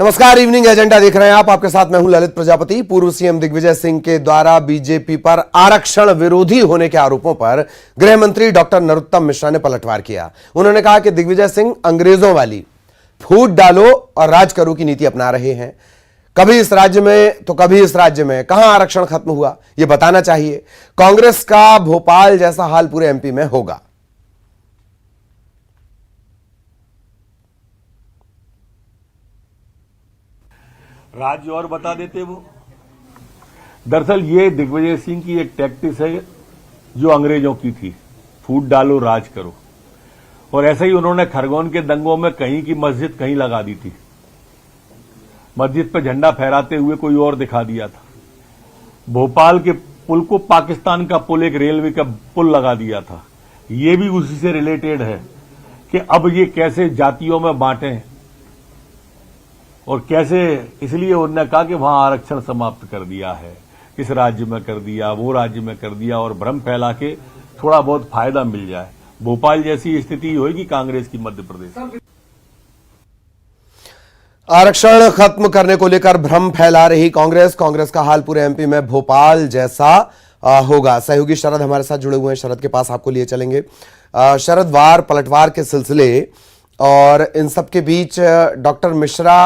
नमस्कार, evening agenda देख रहे हैं आप। आपके साथ मैं हूं ललित प्रजापति। पूर्व सीएम दिग्विजय सिंह के द्वारा बीजेपी पर आरक्षण विरोधी होने के आरोपों पर गृह मंत्री डॉक्टर नरोत्तम मिश्रा ने पलटवार किया। उन्होंने कहा कि दिग्विजय सिंह अंग्रेजों वाली फूट डालो और राज करो की नीति अपना रहे हैं। कभी इस राज्य में तो कभी इस राज्य में कहां आरक्षण खत्म हुआ, यह बताना चाहिए। कांग्रेस का भोपाल जैसा हाल पूरे एमपी में होगा। राज्य और बता देते वो। दरअसल ये दिग्विजय सिंह की एक टैक्टिस है जो अंग्रेजों की थी, फूट डालो राज करो। और ऐसे ही उन्होंने खरगोन के दंगों में कहीं की मस्जिद कहीं लगा दी थी, मस्जिद पर झंडा फहराते हुए कोई और दिखा दिया था। भोपाल के पुल को पाकिस्तान का पुल, एक रेलवे का पुल लगा दिया था। ये भी उसी से रिलेटेड है कि अब ये कैसे जातियों में बांटे और कैसे, इसलिए उन्होंने कहा कि वहां आरक्षण समाप्त कर दिया है, इस राज्य में कर दिया, वो राज्य में कर दिया, और भ्रम फैला के थोड़ा बहुत फायदा मिल जाए। भोपाल जैसी स्थिति होगी कांग्रेस की मध्य प्रदेश। आरक्षण खत्म करने को लेकर भ्रम फैला रही कांग्रेस का हाल पूरे एमपी में भोपाल जैसा होगा। सहयोगी शरद हमारे साथ जुड़े हुए हैं, शरद के पास आपको लिए चलेंगे। शरद, वार पलटवार के सिलसिले और इन सब के बीच डॉक्टर मिश्रा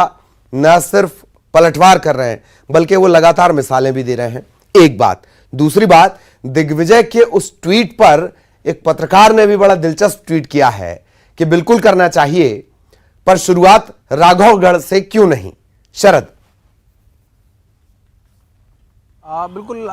न सिर्फ पलटवार कर रहे हैं बल्कि वो लगातार मिसालें भी दे रहे हैं। एक बात, दूसरी बात, दिग्विजय के उस ट्वीट पर एक पत्रकार ने भी बड़ा दिलचस्प ट्वीट किया है कि बिल्कुल करना चाहिए, पर शुरुआत राघवगढ़ से क्यों नहीं। शरद। बिल्कुल,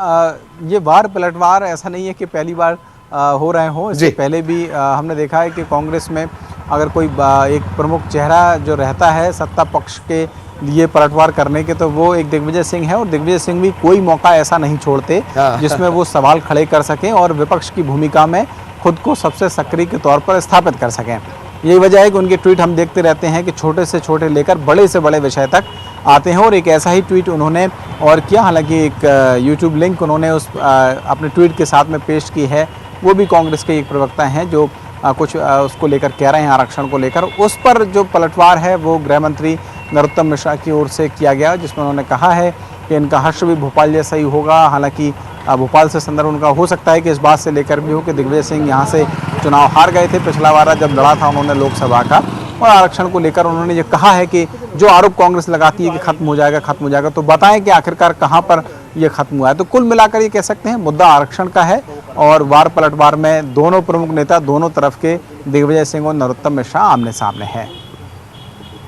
ये वार पलटवार ऐसा नहीं है कि पहली बार हो रहे हों। इससे पहले भी हमने देखा है कि कांग्रेस में अगर कोई एक प्रमुख चेहरा जो रहता है सत्ता पक्ष के लिए पलटवार करने के, तो वो एक दिग्विजय सिंह है। और दिग्विजय सिंह भी कोई मौका ऐसा नहीं छोड़ते जिसमें वो सवाल खड़े कर सकें और विपक्ष की भूमिका में खुद को सबसे सक्रिय के तौर पर स्थापित कर सकें। यही वजह है कि उनके ट्वीट हम देखते रहते हैं कि छोटे से छोटे लेकर बड़े से बड़े विषय तक आते हैं। और एक ऐसा ही ट्वीट उन्होंने और किया, हालांकि एक यूट्यूब लिंक उन्होंने उस अपने ट्वीट के साथ में पेश की है। वो भी कांग्रेस के एक प्रवक्ता हैं जो कुछ उसको लेकर कह रहे हैं, आरक्षण को लेकर। उस पर जो पलटवार है वो गृह मंत्री नरोत्तम मिश्रा की ओर से किया गया, जिसमें उन्होंने कहा है कि इनका हश्र भी भोपाल जैसा ही होगा। हालांकि भोपाल से संदर्भ उनका हो सकता है कि इस बात से लेकर भी हो कि दिग्विजय सिंह यहाँ से चुनाव हार गए थे पिछला बार जब लड़ा था उन्होंने लोकसभा का, और आरक्षण को लेकर उन्होंने ये कहा है कि जो आरोप कांग्रेस लगाती है कि खत्म हो जाएगा, तो बताएं कि आखिरकार कहाँ पर ये खत्म हुआ है। तो कुल मिलाकर ये कह सकते हैं मुद्दा आरक्षण का है, और वार पलटवार में दोनों प्रमुख नेता दोनों तरफ के दिग्विजय सिंह और नरोत्तम मिश्रा आमने सामने हैं।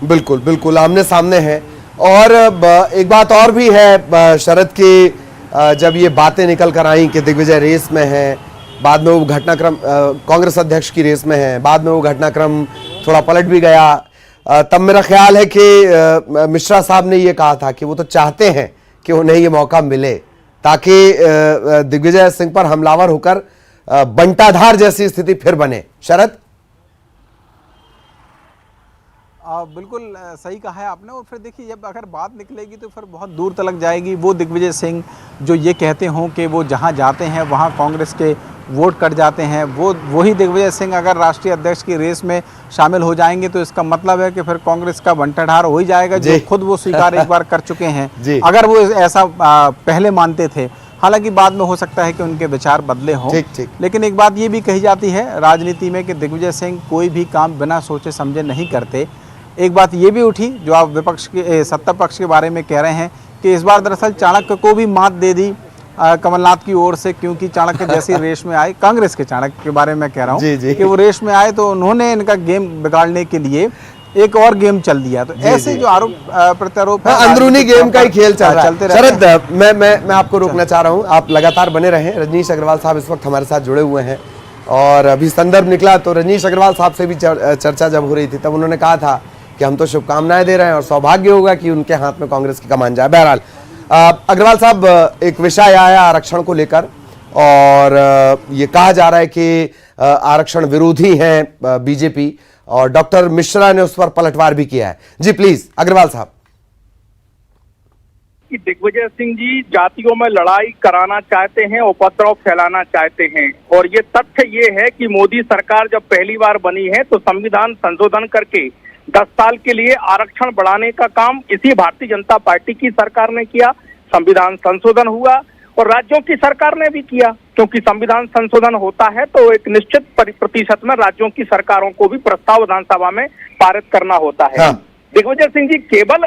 बिल्कुल बिल्कुल आमने सामने है। और एक बात और भी है शरद की, जब ये बातें निकल कर आई कि दिग्विजय रेस में है, बाद में वो घटनाक्रम कांग्रेस अध्यक्ष की रेस में है, बाद में वो घटनाक्रम थोड़ा पलट भी गया, तब मेरा ख्याल है कि मिश्रा साहब ने ये कहा था कि वो तो चाहते हैं कि उन्हें ये मौका मिले ताकि दिग्विजय सिंह पर हमलावर होकर बंटाधार जैसी स्थिति फिर बने। शरद। बिल्कुल सही कहा है आपने। और फिर देखिए, जब अगर बात निकलेगी तो फिर बहुत दूर तक जाएगी। वो दिग्विजय सिंह जो ये कहते हों कि वो जहां जाते हैं वहां कांग्रेस के वोट कट जाते हैं, वही दिग्विजय सिंह अगर राष्ट्रीय अध्यक्ष की रेस में शामिल हो जाएंगे तो इसका मतलब है कि फिर कांग्रेस का बंटाढार हो ही जाएगा, जो खुद वो स्वीकार एक बार कर चुके हैं अगर वो ऐसा पहले मानते थे। हालांकि बाद में हो सकता है कि उनके विचार बदले हों। लेकिन एक बात ये भी कही जाती है राजनीति में कि दिग्विजय सिंह कोई भी काम बिना सोचे समझे नहीं करते। एक बात ये भी उठी जो आप विपक्ष के सत्ता पक्ष के बारे में कह रहे हैं कि इस बार दरअसल चाणक्य को भी मात दे दी कमलनाथ की ओर से, क्योंकि चाणक्य जैसी रेस में आए, कांग्रेस के चाणक्य के बारे में कह रहा हूँ कि वो रेस में आए तो उन्होंने इनका गेम बिगाड़ने के लिए एक और गेम चल दिया। तो ऐसे जो आरोप प्रत्यारोप है, अंदरूनी गेम का ही खेल चल रहा है। शरद, मैं आपको रोकना चाह रहा हूँ, आप लगातार बने रहें। रजनीश अग्रवाल साहब इस वक्त हमारे साथ जुड़े हुए हैं और अभी संदर्भ निकला तो रजनीश अग्रवाल साहब से भी चर्चा जब हो रही थी तब उन्होंने कहा था कि हम तो शुभकामनाएं दे रहे हैं और सौभाग्य होगा कि उनके हाथ में कांग्रेस की कमान जाए। बहरहाल अग्रवाल साहब, एक विषय आया आरक्षण को लेकर और ये कहा जा रहा है कि आरक्षण विरोधी हैं बीजेपी, और डॉक्टर मिश्रा ने उस पर पलटवार भी किया है। जी प्लीज अग्रवाल साहब। कि दिग्विजय सिंह जी जातियों में लड़ाई कराना चाहते हैं, उपद्रव फैलाना चाहते हैं। और ये तथ्य ये है कि मोदी सरकार जब पहली बार बनी है तो संविधान संशोधन करके 10 साल के लिए आरक्षण बढ़ाने का काम इसी भारतीय जनता पार्टी की सरकार ने किया। संविधान संशोधन हुआ और राज्यों की सरकार ने भी किया, क्योंकि संविधान संशोधन होता है तो एक निश्चित प्रतिशत में राज्यों की सरकारों को भी प्रस्ताव विधानसभा में पारित करना होता है। हाँ। दिग्विजय सिंह जी केवल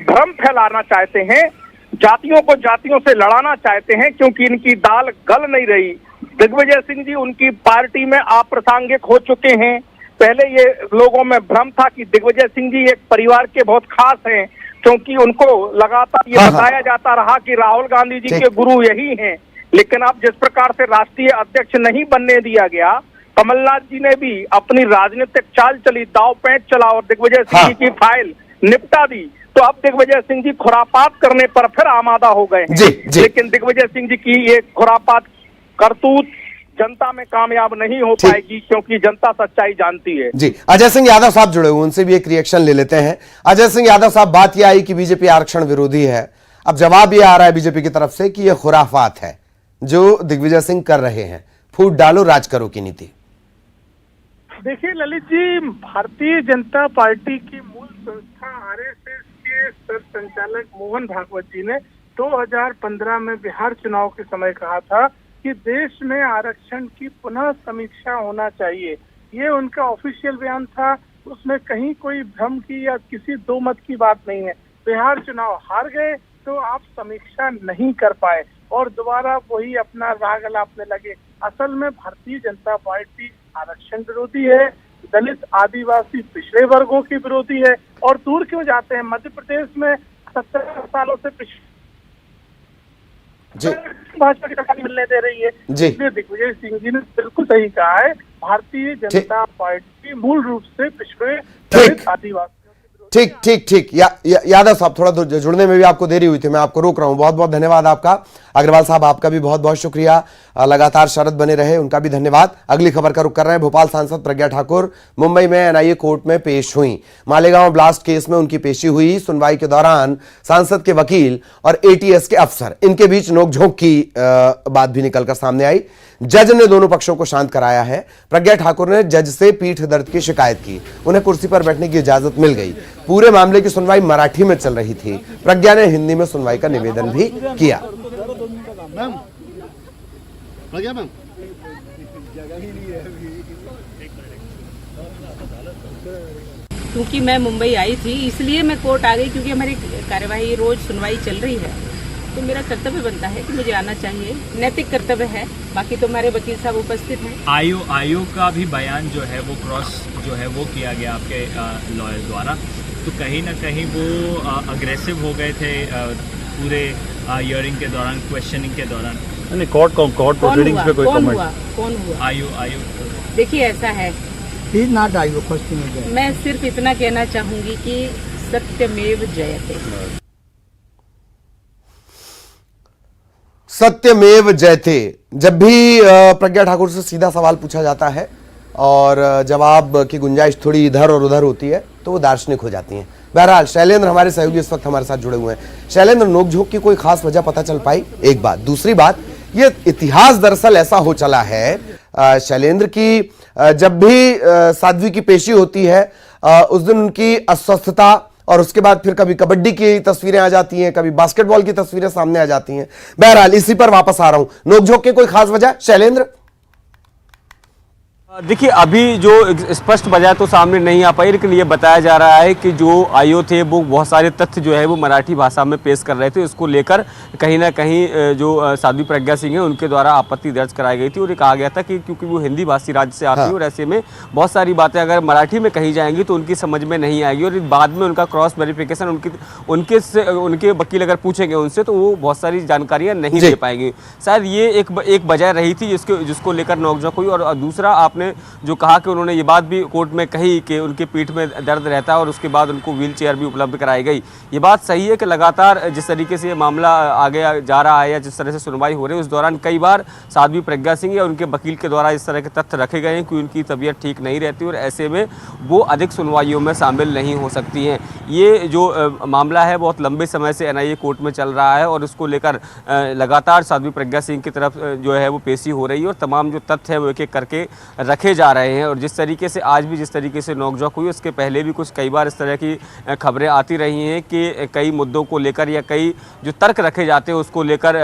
भ्रम फैलाना चाहते हैं, जातियों को जातियों से लड़ाना चाहते हैं, क्योंकि इनकी दाल गल नहीं रही। दिग्विजय सिंह जी उनकी पार्टी में अप्रासंगिक हो चुके हैं। पहले ये लोगों में भ्रम था कि दिग्विजय सिंह जी एक परिवार के बहुत खास हैं, क्योंकि उनको लगातार ये बताया जाता रहा कि राहुल गांधी जी के गुरु यही हैं। लेकिन अब जिस प्रकार से राष्ट्रीय अध्यक्ष नहीं बनने दिया गया, कमलनाथ जी ने भी अपनी राजनीतिक चाल चली, दाव पेंच चला और दिग्विजय सिंह जी की फाइल निपटा दी। तो अब दिग्विजय सिंह जी खुरापात करने पर फिर आमादा हो गए हैं। लेकिन दिग्विजय सिंह जी की ये खुरापात करतूत जनता में कामयाब नहीं हो पाएगी, क्योंकि जनता सच्चाई जानती है। जी, अजय सिंह यादव साहब जुड़े हुए, उनसे भी एक रिएक्शन ले लेते हैं। अजय सिंह यादव साहब, बात यह आई कि बीजेपी आरक्षण विरोधी है, अब जवाब यह आ रहा है बीजेपी की तरफ से कि यह खुराफात है जो दिग्विजय सिंह कर रहे हैं, फूट डालो राज करो की नीति। देखिए ललित जी, भारतीय जनता पार्टी की मूल संस्था आरएसएस के सर संचालक मोहन भागवत जी ने 2015 में बिहार चुनाव के समय कहा था कि देश में आरक्षण की पुनः समीक्षा होना चाहिए। ये उनका ऑफिशियल बयान था, उसमें कहीं कोई भ्रम की या किसी दो मत की बात नहीं है। बिहार चुनाव हार गए तो आप समीक्षा नहीं कर पाए और दोबारा वही अपना राग अलापने लगे। असल में भारतीय जनता पार्टी आरक्षण विरोधी है, दलित आदिवासी पिछड़े वर्गों की विरोधी है। और दूर क्यों जाते हैं, मध्य प्रदेश में 70 सालों से भाजपा की सरकार मिलने दे रही है। इसलिए दिग्विजय सिंह जी ने बिल्कुल सही कहा है, भारतीय जनता पार्टी मूल रूप से पिछड़े दलित आदिवासी। ठीक। यादव साहब, थोड़ा जुड़ने में भी आपको देरी हुई थी, मैं आपको रोक रहा हूं। बहुत बहुत धन्यवाद आपका। अग्रवाल साहब, आपका भी बहुत बहुत शुक्रिया, लगातार शरद बने रहे, उनका भी धन्यवाद। अगली खबर का रुख कर रहे हैं। भोपाल सांसद प्रज्ञा ठाकुर मुंबई में एनआईए कोर्ट में पेश हुई। मालेगांव ब्लास्ट केस में उनकी पेशी हुई। सुनवाई के दौरान सांसद के वकील और एटीएस के अफसर, इनके बीच नोकझोंक की बात भी निकलकर सामने आई। जज ने दोनों पक्षों को शांत कराया है। प्रज्ञा ठाकुर ने जज से पीठ दर्द की शिकायत की, उन्हें कुर्सी पर बैठने की इजाजत मिल गई। पूरे मामले की सुनवाई मराठी में चल रही थी। प्रज्ञा ने हिंदी में सुनवाई का निवेदन भी किया। क्योंकि मैं मुंबई आई थी इसलिए मैं कोर्ट आ गई, क्योंकि हमारी कार्यवाही रोज सुनवाई चल रही है, तो मेरा कर्तव्य बनता है कि मुझे आना चाहिए, नैतिक कर्तव्य है। बाकी तो हमारे वकील साहब उपस्थित हैं। आयोग का भी बयान जो है वो क्रॉस जो है वो किया गया आपके लॉयर द्वारा, तो कहीं ना कहीं वो अग्रेसिव हो गए थे पूरे हियरिंग के दौरान, क्वेश्चनिंग के दौरान। नहीं, कोर्ट प्रोसीडिंग्स पे कोई कमेंट? कौन हुआ? आयोग। देखिए ऐसा है, मैं सिर्फ इतना कहना चाहूंगी कि सत्यमेव जयते। सत्यमेव जयते। जब भी प्रज्ञा ठाकुर से सीधा सवाल पूछा जाता है और जवाब की गुंजाइश थोड़ी इधर और उधर होती है तो वो दार्शनिक हो जाती हैं। बहरहाल शैलेंद्र हमारे सहयोगी इस वक्त हमारे साथ जुड़े हुए हैं। शैलेंद्र, नोकझोंक की कोई खास वजह पता चल पाई? एक बात। दूसरी बात, ये इतिहास दरअसल ऐसा हो चला है शैलेंद्र की जब भी साध्वी की पेशी होती है उस दिन उनकी अस्वस्थता और उसके बाद फिर कभी कबड्डी की तस्वीरें आ जाती हैं, कभी बास्केटबॉल की तस्वीरें सामने आ जाती हैं। बहरहाल इसी पर वापस आ रहा हूं। नोकझोंक की कोई खास वजह शैलेंद्र? देखिए, अभी जो स्पष्ट वजह तो सामने नहीं आ पाई, लेकिन ये बताया जा रहा है कि जो आईओ थे वो बहुत सारे तथ्य जो है वो मराठी भाषा में पेश कर रहे थे। उसको लेकर कहीं ना कहीं जो साध्वी प्रज्ञा सिंह है उनके द्वारा आपत्ति दर्ज कराई गई थी और ये कहा गया था कि क्योंकि वो हिंदी भाषी राज्य से आती है और ऐसे में बहुत सारी बातें अगर मराठी में कही जाएंगी तो उनकी समझ में नहीं आएगी और बाद में उनका क्रॉस वेरिफिकेशन उनके वकील अगर पूछेंगे उनसे तो वो बहुत सारी जानकारियाँ नहीं दे पाएंगे। शायद ये एक वजह रही थी जिसको लेकर नोकझोंक हुई। और दूसरा, आपने जो कहा कि उन्होंने ये बात भी कोर्ट में कही कि उनके पीठ में दर्द रहता है और उसके बाद उनको व्हील चेयर भी उपलब्ध कराई गई। ये बात सही है कि लगातार जिस तरीके से ये मामला आगे जा रहा है या जिस तरह से सुनवाई हो रही है उस दौरान कई बार साध्वी प्रज्ञा सिंह या उनके वकील के द्वारा इस तरह के तथ्य रखे गए हैं कि उनकी तबीयत ठीक नहीं रहती और ऐसे में वो अधिक सुनवाइयों में शामिल नहीं हो सकती हैं। ये जो मामला है बहुत लंबे समय से एनआईए कोर्ट में चल रहा है और उसको लेकर लगातार साध्वी प्रज्ञा सिंह की तरफ जो है वो पेशी हो रही है और तमाम जो तथ्य है वो एक एक करके रखे जा रहे हैं। और जिस तरीके से आज भी जिस तरीके से नोकझोंक हुई, उसके पहले भी कुछ कई बार इस तरह की खबरें आती रही हैं कि कई मुद्दों को लेकर या कई जो तर्क रखे जाते हैं उसको लेकर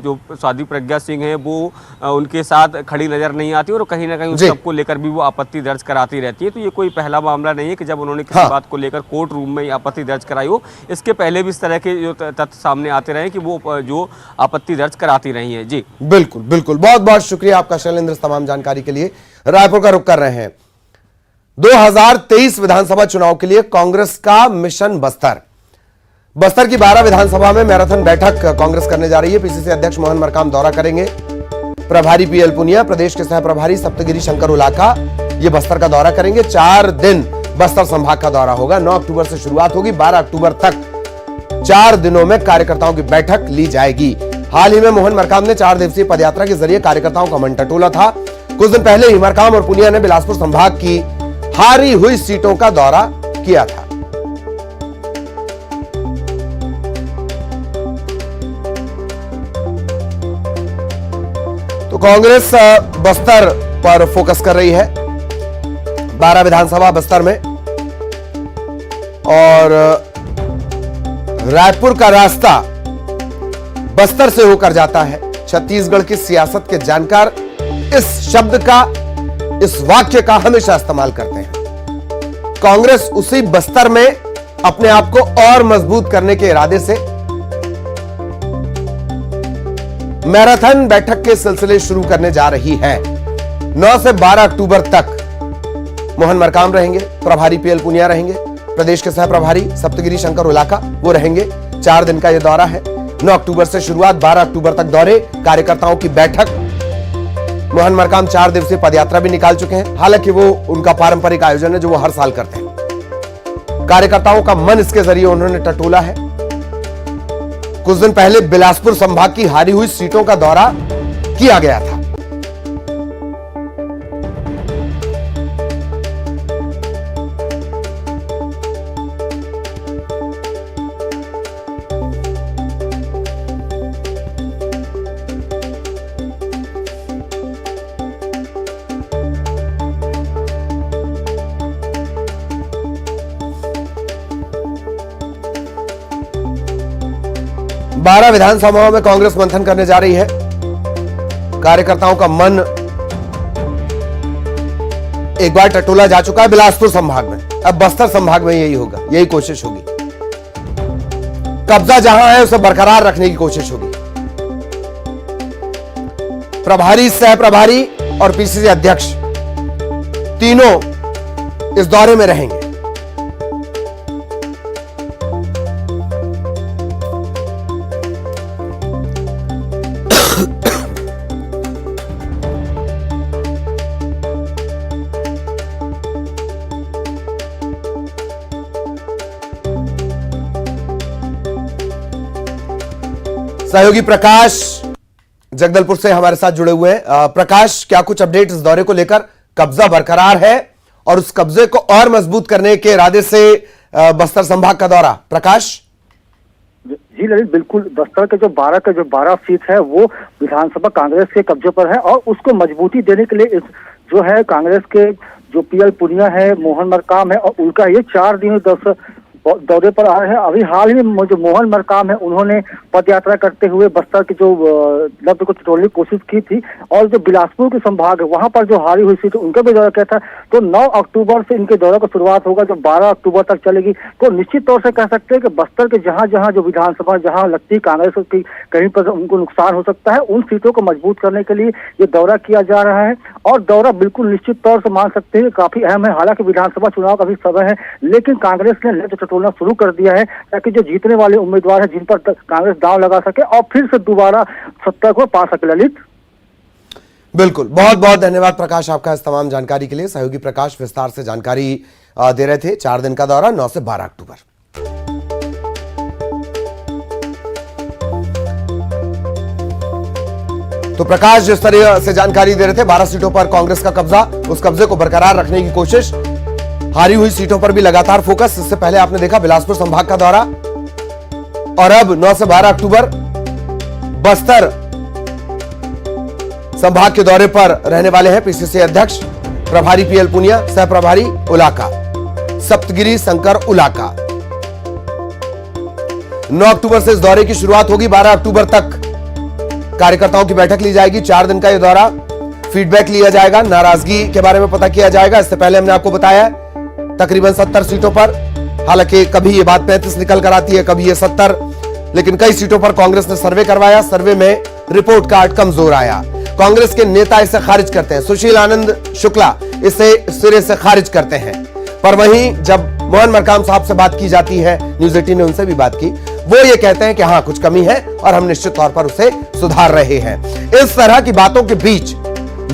जो साध्वी प्रज्ञा सिंह हैं वो उनके साथ खड़ी नजर नहीं आती और कहीं ना कहीं उस सबको लेकर भी वो आपत्ति दर्ज कराती रहती है। तो ये कोई पहला मामला नहीं है कि जब उन्होंने किसी बात को लेकर कोर्ट रूम में आपत्ति दर्ज कराई हो। इसके पहले भी इस तरह के जो तथ्य सामने आते रहे कि वो जो आपत्ति दर्ज कराती रही है। जी बिल्कुल बिल्कुल, बहुत बहुत शुक्रिया आपका शैलेंद्र, तमाम जानकारी के लिए। रायपुर का रुख कर रहे हैं। 2023 विधानसभा चुनाव के लिए कांग्रेस का मिशन बस्तर की 12 विधानसभा में मैराथन बैठक कांग्रेस करने जा रही है। पीसीसी अध्यक्ष मोहन मरकाम दौरा करेंगे। प्रभारी पीएल पुनिया, प्रदेश के सह प्रभारी सप्तगिरी शंकर उलाका ये बस्तर का दौरा करेंगे। 4 दिन बस्तर संभाग का दौरा होगा। 9 अक्टूबर से शुरुआत होगी, 12 अक्टूबर तक 4 दिनों में कार्यकर्ताओं की बैठक ली जाएगी। हाल ही में मोहन मरकाम ने 4 दिवसीय पदयात्रा के जरिए कार्यकर्ताओं का मन टटोला था। कुछ दिन पहले ही मरकाम और पुनिया ने बिलासपुर संभाग की हारी हुई सीटों का दौरा किया था। तो कांग्रेस बस्तर पर फोकस कर रही है, 12 विधानसभा बस्तर में, और रायपुर का रास्ता बस्तर से होकर जाता है। छत्तीसगढ़ की सियासत के जानकार इस शब्द का, इस वाक्य का हमेशा इस्तेमाल करते हैं। कांग्रेस उसी बस्तर में अपने आप को और मजबूत करने के इरादे से मैराथन बैठक के सिलसिले शुरू करने जा रही है। 9 से 12 अक्टूबर तक मोहन मरकाम रहेंगे, प्रभारी पीएल पुनिया रहेंगे, प्रदेश के सह प्रभारी सप्तगिरी शंकर उलाका वो रहेंगे। 4 दिन का यह दौरा है। 9 अक्टूबर से शुरुआत, 12 अक्टूबर तक दौरे, कार्यकर्ताओं की बैठक। मोहन मरकाम 4 दिवसीय पदयात्रा भी निकाल चुके हैं। हालांकि वो उनका पारंपरिक आयोजन है जो वो हर साल करते हैं। कार्यकर्ताओं का मन इसके जरिए उन्होंने टटोला है। कुछ दिन पहले बिलासपुर संभाग की हारी हुई सीटों का दौरा किया गया था। बारह विधानसभाओं में कांग्रेस मंथन करने जा रही है। कार्यकर्ताओं का मन एक बार टटोला जा चुका है बिलासपुर संभाग में, अब बस्तर संभाग में यही होगा, यही कोशिश होगी। कब्जा जहां है उसे बरकरार रखने की कोशिश होगी। प्रभारी, सह प्रभारी और पीसीसी अध्यक्ष तीनों इस दौरे में रहेंगे। सहयोगी प्रकाश जगदलपुर से हमारे साथ जुड़े हुए हैं। प्रकाश, क्या कुछ अपडेट इस दौरे को लेकर? कब्जा बरकरार है और उस कब्जे को और मजबूत करने के इरादे से बस्तर संभाग का दौरा। प्रकाश जी ललित, बिल्कुल। बस्तर के जो 12 सीट है वो विधानसभा कांग्रेस के कब्जे पर है और उसको मजबूती देने के लिए जो है कांग्रेस के जो पीएल पुनिया है, मोहन मरकाम है और उनका ये 4 दिन दौरे पर आए हैं। अभी हाल ही में जो मोहन मरकाम है उन्होंने पदयात्रा करते हुए बस्तर की जो लब्ध को टटोलने की कोशिश की थी और जो बिलासपुर के संभाग है वहां पर जो हारी हुई सीट उनका भी दौरा किया था। तो 9 अक्टूबर से इनके दौरे की शुरुआत होगा जो 12 अक्टूबर तक चलेगी। तो निश्चित तौर से कह सकते हैं कि बस्तर के जहां जहां जो विधानसभा जहां लगती है कांग्रेस की कहीं पर उनको नुकसान हो सकता है, उन सीटों को मजबूत करने के लिए ये दौरा किया जा रहा है। और दौरा बिल्कुल निश्चित तौर से मान सकते हैं काफी अहम है। हालांकि विधानसभा चुनाव का भी समय है, लेकिन कांग्रेस ने लब्ध टटोलना शुरू कर दिया है ताकि जो जीतने वाले उम्मीदवार हैं जिन पर कांग्रेस दांव लगा सके और फिर से दोबारा सत्ता को पा सके। ललित, बिल्कुल, बहुत बहुत धन्यवाद प्रकाश आपका इस तमाम जानकारी के लिए। सहयोगी प्रकाश विस्तार से जानकारी दे रहे थे। 4 दिन का दौरा 9 से 12 अक्टूबर। तो प्रकाश जिस तरह से जानकारी दे रहे थे, 12 सीटों पर कांग्रेस का कब्जा, उस कब्जे को बरकरार रखने की कोशिश, हारी हुई सीटों पर भी लगातार फोकस। इससे पहले आपने देखा बिलासपुर संभाग का दौरा और अब 9 से 12 अक्टूबर बस्तर संभाग के दौरे पर रहने वाले हैं पीसीसी अध्यक्ष प्रभारी पीएल पुनिया, सह प्रभारी उलाका, सप्तगिरी शंकर उलाका। 9 अक्टूबर से इस दौरे की शुरुआत होगी। 12 अक्टूबर तक कार्यकर्ताओं की बैठक ली जाएगी। 4 दिन का यह दौरा, फीडबैक लिया जाएगा, नाराजगी के बारे में पता किया जाएगा। इससे पहले हमने आपको बताया तकरीबन 70 सीटों पर, हालांकि कभी ये बात 35 निकल कर आती है, कभी ये 70, लेकिन कई सीटों पर कांग्रेस ने सर्वे करवाया। सर्वे में रिपोर्ट कार्ड कमजोर आया। कांग्रेस के नेता इसे खारिज करते हैं। सुशील आनंद शुक्ला इसे सिरे से खारिज करते हैं। पर वहीं जब मोहन मरकाम साहब से बात की जाती है, न्यूज़ 18 ने उनसे भी बात की, वो ये कहते हैं कि हां कुछ कमी है और हम निश्चित तौर पर उसे सुधार रहे हैं। इस तरह की बातों के बीच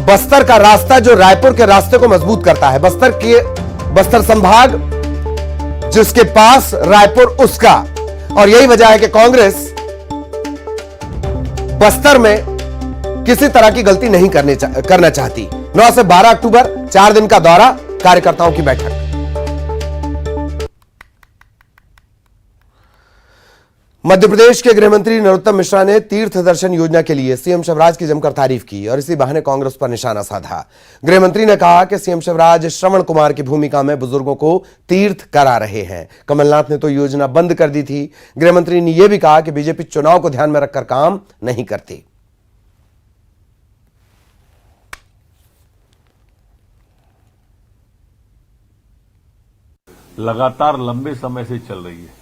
बस्तर का रास्ता जो रायपुर के रास्ते को मजबूत करता है, बस्तर संभाग जिसके पास रायपुर उसका, और यही वजह है कि कांग्रेस बस्तर में किसी तरह की गलती नहीं करना चाहती। 9 से 12 अक्टूबर 4 दिन का दौरा, कार्यकर्ताओं की बैठक। मध्य प्रदेश के गृह मंत्री नरोत्तम मिश्रा ने तीर्थ दर्शन योजना के लिए सीएम शिवराज की जमकर तारीफ की और इसी बहाने कांग्रेस पर निशाना साधा। गृह मंत्री ने कहा कि सीएम शिवराज श्रवण कुमार की भूमिका में बुजुर्गों को तीर्थ करा रहे हैं। कमलनाथ ने तो योजना बंद कर दी थी। गृह मंत्री ने यह भी कहा कि बीजेपी चुनाव को ध्यान में रखकर काम नहीं करती। लगातार लंबे समय से चल रही है।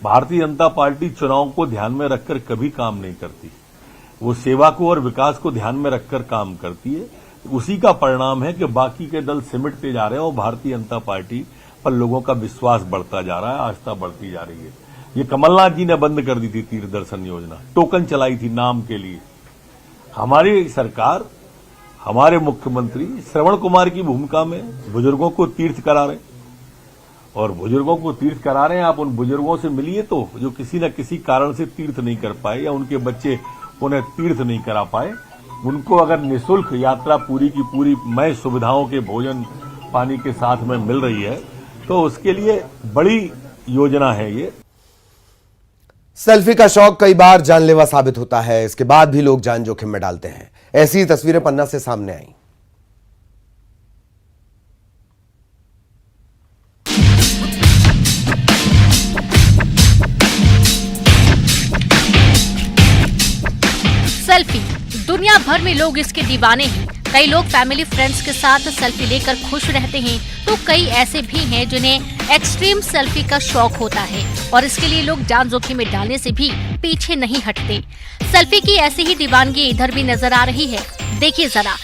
भारतीय जनता पार्टी चुनाव को ध्यान में रखकर कभी काम नहीं करती। वो सेवा को और विकास को ध्यान में रखकर काम करती है। उसी का परिणाम है कि बाकी के दल सिमटते जा रहे हैं और भारतीय जनता पार्टी पर लोगों का विश्वास बढ़ता जा रहा है, आस्था बढ़ती जा रही है। ये कमलनाथ जी ने बंद कर दी थी तीर्थ दर्शन योजना, टोकन चलाई थी नाम के लिए। हमारी सरकार, हमारे मुख्यमंत्री श्रवण कुमार की भूमिका में बुजुर्गों को तीर्थ करा रहे, और बुजुर्गों को तीर्थ करा रहे हैं। आप उन बुजुर्गों से मिलिए तो जो किसी न किसी कारण से तीर्थ नहीं कर पाए या उनके बच्चे उन्हें तीर्थ नहीं करा पाए, उनको अगर निःशुल्क यात्रा पूरी की पूरी मय सुविधाओं के भोजन पानी के साथ में मिल रही है तो उसके लिए बड़ी योजना है ये। सेल्फी का शौक कई बार जानलेवा साबित होता है, इसके बाद भी लोग जान जोखिम में डालते हैं। ऐसी तस्वीरें पन्ना से सामने आई। सेल्फी, दुनिया भर में लोग इसके दीवाने हैं। कई लोग फैमिली फ्रेंड्स के साथ सेल्फी लेकर खुश रहते हैं, तो कई ऐसे भी हैं जिन्हें एक्सट्रीम सेल्फी का शौक होता है और इसके लिए लोग जान जोखिम में डालने से भी पीछे नहीं हटते। सेल्फी की ऐसी ही दीवानगी इधर भी नजर आ रही है, देखिए जरा।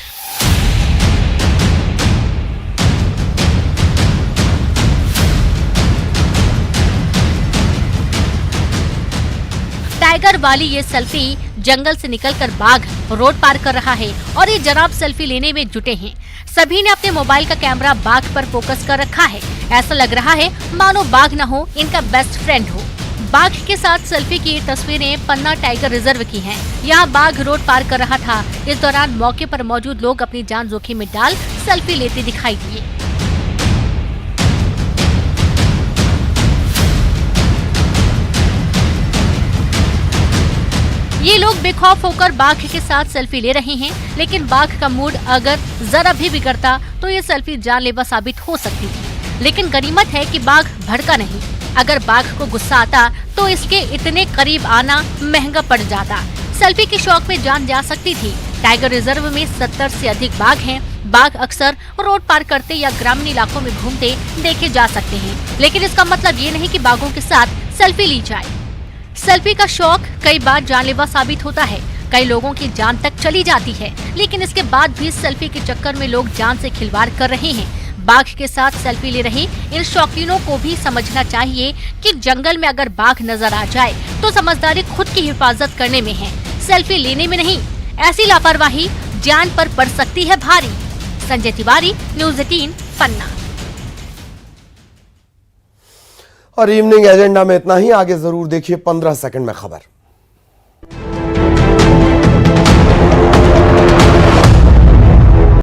टाइगर वाली ये सेल्फी जंगल से निकलकर बाघ रोड पार कर रहा है और ये जनाब सेल्फी लेने में जुटे हैं। सभी ने अपने मोबाइल का कैमरा बाघ पर फोकस कर रखा है। ऐसा लग रहा है मानो बाघ न हो, इनका बेस्ट फ्रेंड हो। बाघ के साथ सेल्फी की तस्वीरें पन्ना टाइगर रिजर्व की हैं। यहाँ बाघ रोड पार कर रहा था। इस दौरान मौके पर मौजूद लोग अपनी जान जोखिम में डाल सेल्फी लेते दिखाई दिए। ये लोग बेखौफ होकर बाघ के साथ सेल्फी ले रहे हैं, लेकिन बाघ का मूड अगर जरा भी बिगड़ता तो ये सेल्फी जानलेवा साबित हो सकती थी। लेकिन गनीमत है कि बाघ भड़का नहीं। अगर बाघ को गुस्सा आता तो इसके इतने करीब आना महंगा पड़ जाता। सेल्फी के शौक में जान जा सकती थी। टाइगर रिजर्व में 70 से अधिक बाघ हैं। बाघ अक्सर रोड पार करते या ग्रामीण इलाकों में घूमते देखे जा सकते हैं, लेकिन इसका मतलब ये नहीं कि बाघों के साथ सेल्फी ली जाए। सेल्फी का शौक कई बार जानलेवा साबित होता है। कई लोगों की जान तक चली जाती है, लेकिन इसके बाद भी सेल्फी के चक्कर में लोग जान से खिलवाड़ कर रहे हैं। बाघ के साथ सेल्फी ले रहे इन शौकीनों को भी समझना चाहिए कि जंगल में अगर बाघ नजर आ जाए तो समझदारी खुद की हिफाजत करने में है, सेल्फी लेने में नहीं। ऐसी लापरवाही जान पर पड़ सकती है भारी। संजय तिवारी, न्यूज़ 18, पन्ना। और इवनिंग एजेंडा में इतना ही। आगे जरूर देखिए 15 सेकंड में खबर।